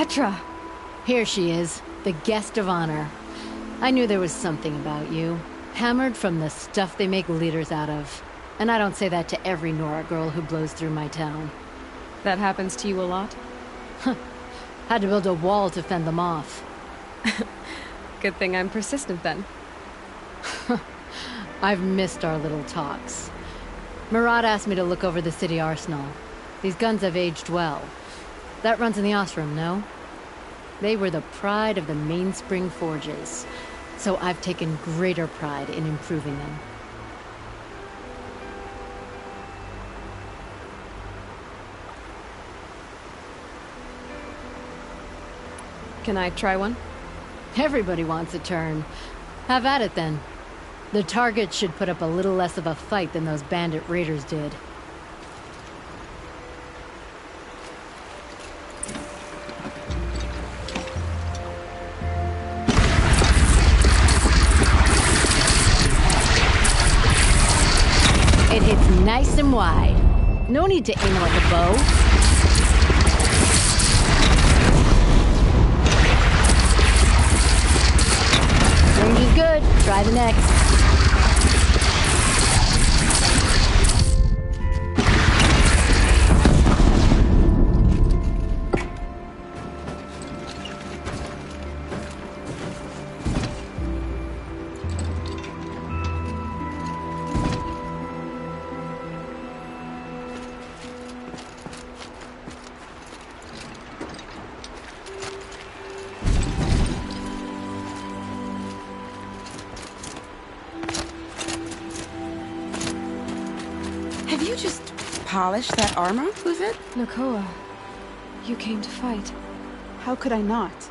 Cleopatra! Here she is, the guest of honor. I knew there was something about you. Hammered from the stuff they make leaders out of. And I don't say that to every Nora girl who blows through my town. That happens to you a lot? Had to build a wall to fend them off. Good thing I'm persistent then. I've missed our little talks. Murad asked me to look over the city arsenal. These guns have aged well. That runs in the Ostrom, no? They were the pride of the mainspring forges, so I've taken greater pride in improving them. Can I try one? Everybody wants a turn. Have at it then. The target should put up a little less of a fight than those bandit raiders did. It hits nice and wide. No need to aim like a bow. Range is good. Try the next. Have you just polished that armor? Who's it? Nakoa, you came to fight. How could I not?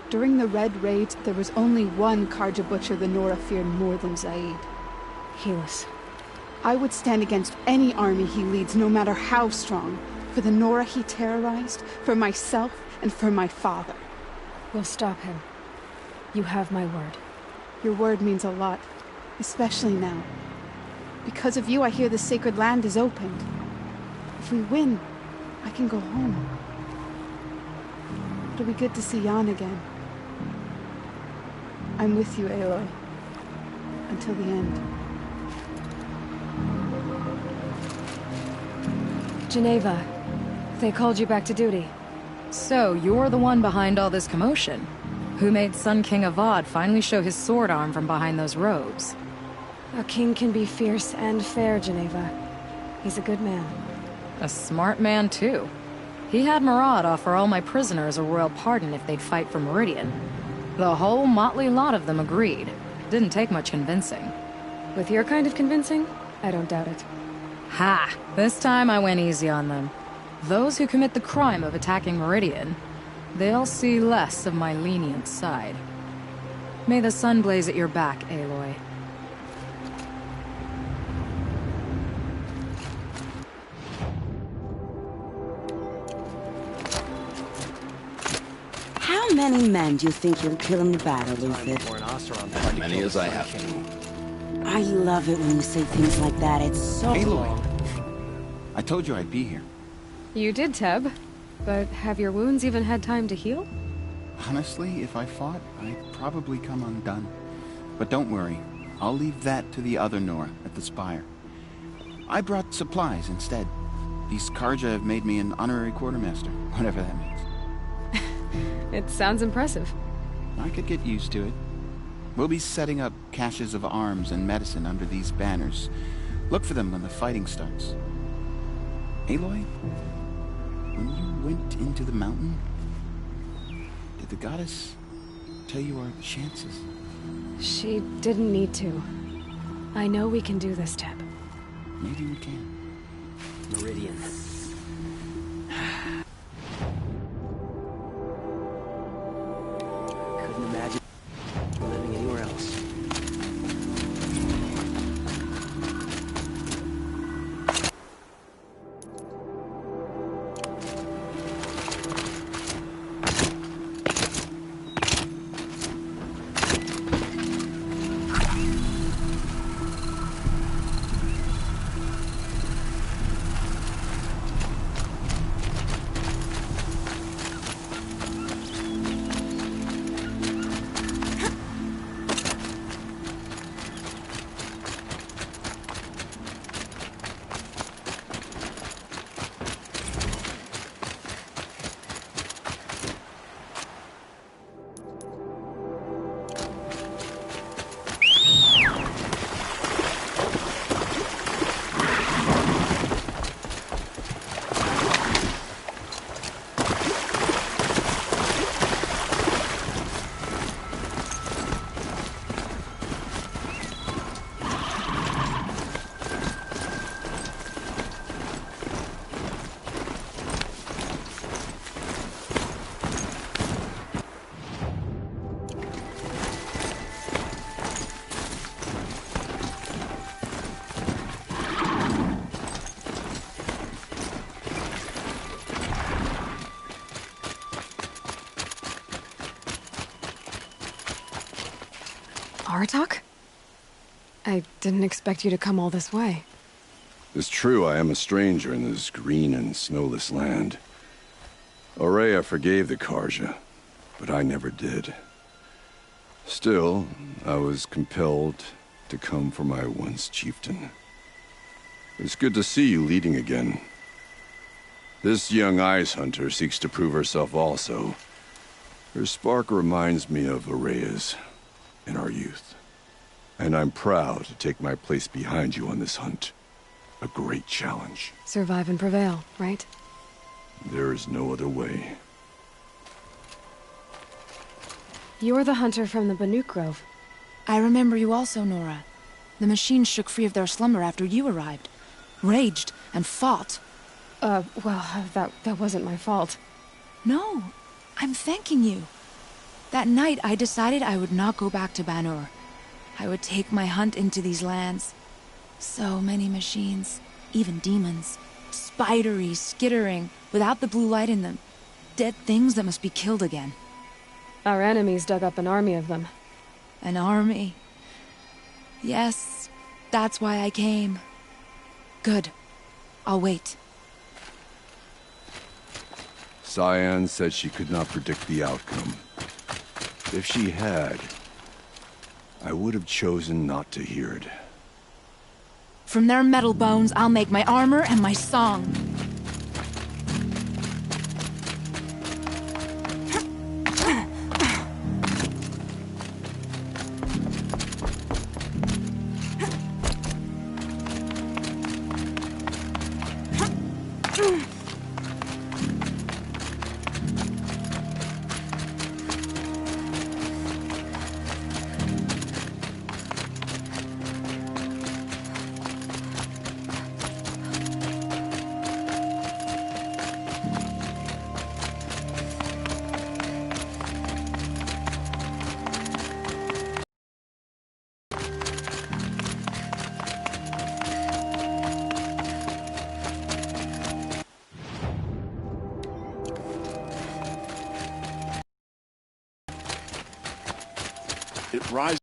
During the Red Raids, there was only one Karja Butcher the Nora feared more than Zaid. Helis. I would stand against any army he leads, no matter how strong. For the Nora he terrorized, for myself, and for my father. We'll stop him. You have my word. Your word means a lot, especially now. Because of you, I hear the sacred land is opened. If we win, I can go home. It'll be good to see Jan again. I'm with you, Aloy. Until the end. Geneva, they called you back to duty. So, you're the one behind all this commotion? Who made Sun King Avad finally show his sword arm from behind those robes? A king can be fierce and fair, Geneva. He's a good man. A smart man, too. He had Murad offer all my prisoners a royal pardon if they'd fight for Meridian. The whole motley lot of them agreed. Didn't take much convincing. With your kind of convincing, I don't doubt it. Ha! This time I went easy on them. Those who commit the crime of attacking Meridian, they'll see less of my lenient side. May the sun blaze at your back, Aloy. How many men do you think you'll kill in the battle, Luther? As many as I have to. I love it when you say things like that. It's so... Aloy, I told you I'd be here. You did, Teb. But have your wounds even had time to heal? Honestly, if I fought, I'd probably come undone. But don't worry, I'll leave that to the other Nora at the Spire. I brought supplies instead. These Karja have made me an honorary quartermaster, whatever that means. It sounds impressive. I could get used to it. We'll be setting up caches of arms and medicine under these banners. Look for them when the fighting starts. Aloy, when you went into the mountain, did the goddess tell you our chances? She didn't need to. I know we can do this, Teb. Maybe we can. Meridian. Couldn't imagine living anywhere else. Baratok? I didn't expect you to come all this way. It's true, I am a stranger in this green and snowless land. Aurea forgave the Karja, but I never did. Still, I was compelled to come for my once chieftain. It's good to see you leading again. This young ice hunter seeks to prove herself also. Her spark reminds me of Aurea's in our youth. And I'm proud to take my place behind you on this hunt. A great challenge. Survive and prevail, right? There is no other way. You're the hunter from the Banuk Grove. I remember you also, Nora. The machines shook free of their slumber after you arrived. Raged and fought. Well, that wasn't my fault. No, I'm thanking you. That night, I decided I would not go back to Banur. I would take my hunt into these lands. So many machines, even demons. Spidery, skittering, without the blue light in them. Dead things that must be killed again. Our enemies dug up an army of them. An army. Yes, that's why I came. Good. I'll wait. Cyan said she could not predict the outcome. If she had, I would have chosen not to hear it. From their metal bones, I'll make my armor and my song. It rises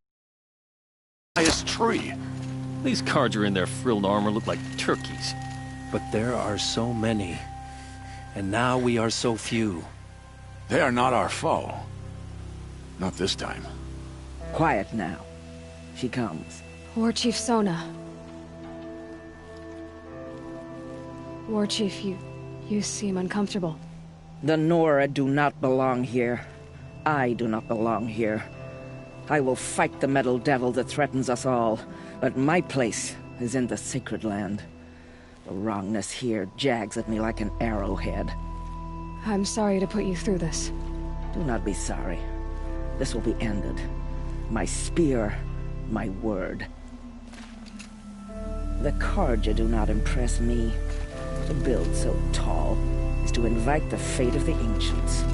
the highest tree. These cards are in their frilled armor look like turkeys. But there are so many. And now we are so few. They are not our foe. Not this time. Quiet now. She comes. War Chief Sona. War Chief, you seem uncomfortable. The Nora do not belong here. I do not belong here. I will fight the metal devil that threatens us all, but my place is in the sacred land. The wrongness here jags at me like an arrowhead. I'm sorry to put you through this. Do not be sorry. This will be ended. My spear, my word. The Karja do not impress me. To build so tall is to invite the fate of the ancients.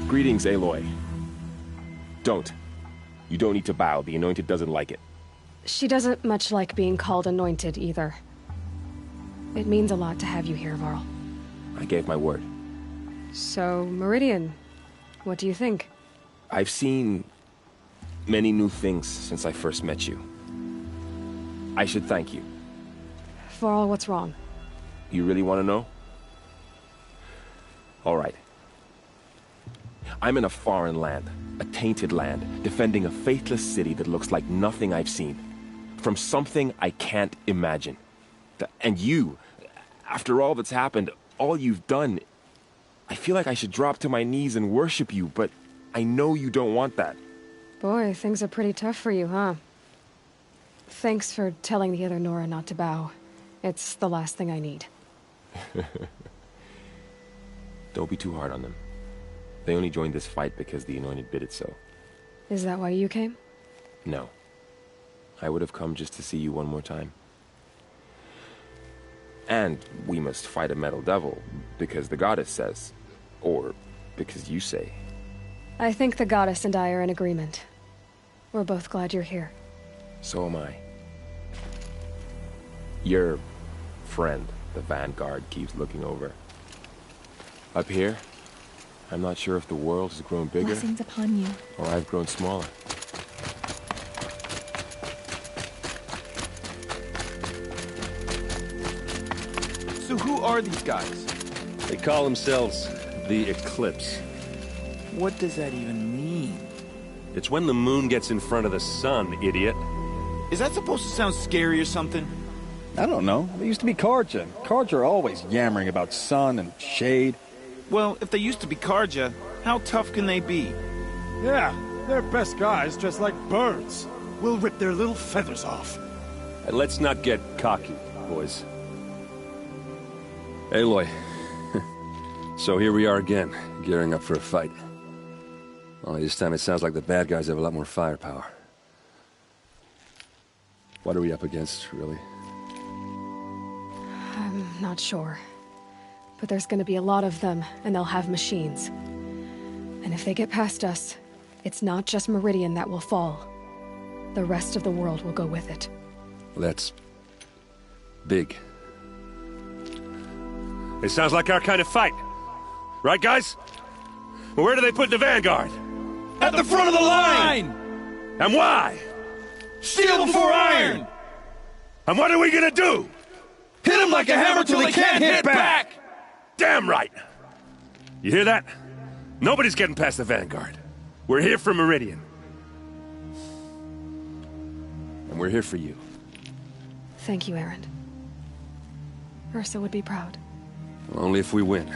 Greetings, Aloy. Don't. You don't need to bow. The Anointed doesn't like it. She doesn't much like being called Anointed, either. It means a lot to have you here, Varl. I gave my word. So, Meridian, what do you think? I've seen many new things since I first met you. I should thank you. Varl, what's wrong? You really want to know? All right. I'm in a foreign land, a tainted land, defending a faithless city that looks like nothing I've seen. From something I can't imagine. And you, after all that's happened, all you've done, I feel like I should drop to my knees and worship you, but I know you don't want that. Boy, things are pretty tough for you, huh? Thanks for telling the other Nora not to bow. It's the last thing I need. Don't be too hard on them. They only joined this fight because the Anointed bid it so. Is that why you came? No. I would have come just to see you one more time. And we must fight a metal devil, because the goddess says. Or because you say. I think the goddess and I are in agreement. We're both glad you're here. So am I. Your friend, the Vanguard, keeps looking over. Up here, I'm not sure if the world has grown bigger Blessings upon you. or I've grown smaller. So who are these guys? They call themselves the Eclipse. What does that even mean? It's when the moon gets in front of the sun, idiot. Is that supposed to sound scary or something? I don't know. They used to be Karja. Karja are always yammering about sun and shade. Well, if they used to be Karja, how tough can they be? Yeah, they're best guys dressed like birds. We'll rip their little feathers off. And let's not get cocky, boys. Aloy. So here we are again, gearing up for a fight. Only this time it sounds like the bad guys have a lot more firepower. What are we up against, really? I'm not sure. But there's gonna be a lot of them, and they'll have machines. And if they get past us, it's not just Meridian that will fall. The rest of the world will go with it. That's big. It sounds like our kind of fight. Right, guys? Well, where do they put the Vanguard? At the front of the line! And why? Steel before iron! And what are we gonna do? Hit them like a hammer till they can't hit back! Damn right! You hear that? Nobody's getting past the Vanguard. We're here for Meridian. And we're here for you. Thank you, Erend. Ursa would be proud. Only if we win.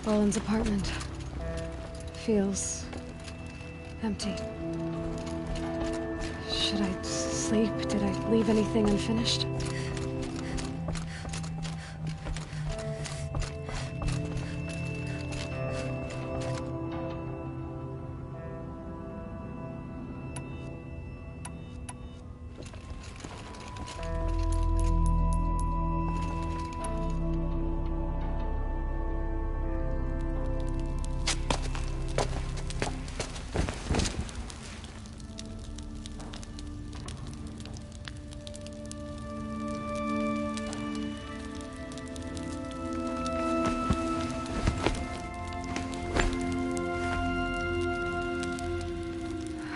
Roland's apartment feels empty. Should I sleep? Did I leave anything unfinished?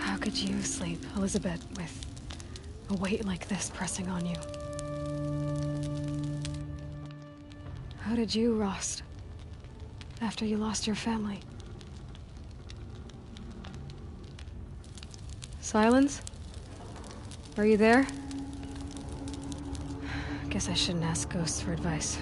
How could you sleep, Elizabeth, with a weight like this pressing on you? How did you, Rost, after you lost your family? Silence? Are you there? Guess I shouldn't ask ghosts for advice.